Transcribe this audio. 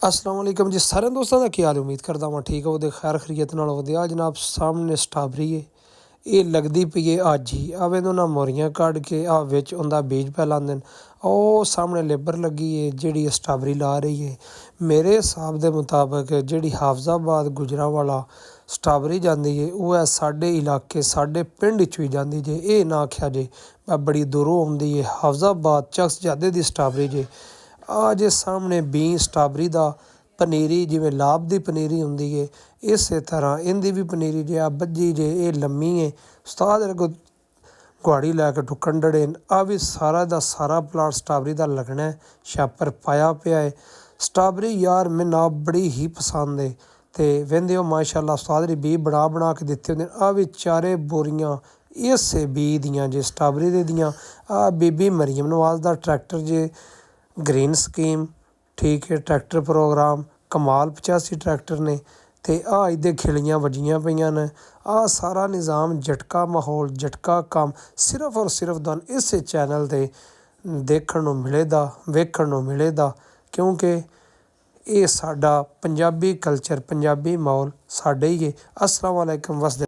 अस्सलाम वालेकुम जी सारे दोस्तों का की हाल है। उम्मीद करता मैं ठीक हो खैर खरीयत नाल वधिया। जनाब सामने स्ट्राबेरी है, ये लगती पई है अज ही। आ वेंदो ना मोरियां कढ़ के आ विच उंदा बीज पै लांदे न। ओ सामने लेबर लगी है जिहड़ी स्ट्राबेरी ला रही है। मेरे हिसाब के मुताबिक जिहड़ी हाफजाबाद गुजरांवाला स्ट्राबेरी जाती है वह है साडे इलाके साडे पिंड विच भी जाती जे। ये ना आखिया जे बड़ी दूरों आउंदी है। हाफजाबाद चक्सजादे दी स्ट्राबेरी जे। आ जे सामने बी स्ट्राबेरी दा पनीरी जिवें लाभ दी पनीरी हुंदी है इस तरह इहदी भी पनीरी जे आ बज्जी जे ये लम्मी है। उस्ताद अगों गुहाड़ी लैके टुकन डड़े आ भी सारा दा सारा प्लाट स्ट्राबेरी दा लगना है। छापर पाया पिया है। स्ट्राबेरी यार मैनू बड़ी ही पसंद है। तो वेंदे हो माशाअल्लाह उस्ताद ने बी बना के दिते होंदे। आ भी चारे बोरियां इसे बी दियां जे स्ट्राबेरी दे दियां। आ बीबी मरीम नवाज दा ट्रैक्टर जे ग्रीन स्कीम ठीक है। ट्रैक्टर प्रोग्राम कमाल 85 ट्रैक्टर ने ते आ इहदे खिलियां वजियां पईयां ने। आ सारा निज़ाम झटका माहौल झटका काम सिर्फ और सिर्फ तुहानूं इस चैनल ते देखण नूं मिलेगा वेखण नूं मिलेगा, क्योंकि ये साडा पंजाबी कल्चर पंजाबी माहौल साडे ही है। अस्सलाम वालेकुम वसदे।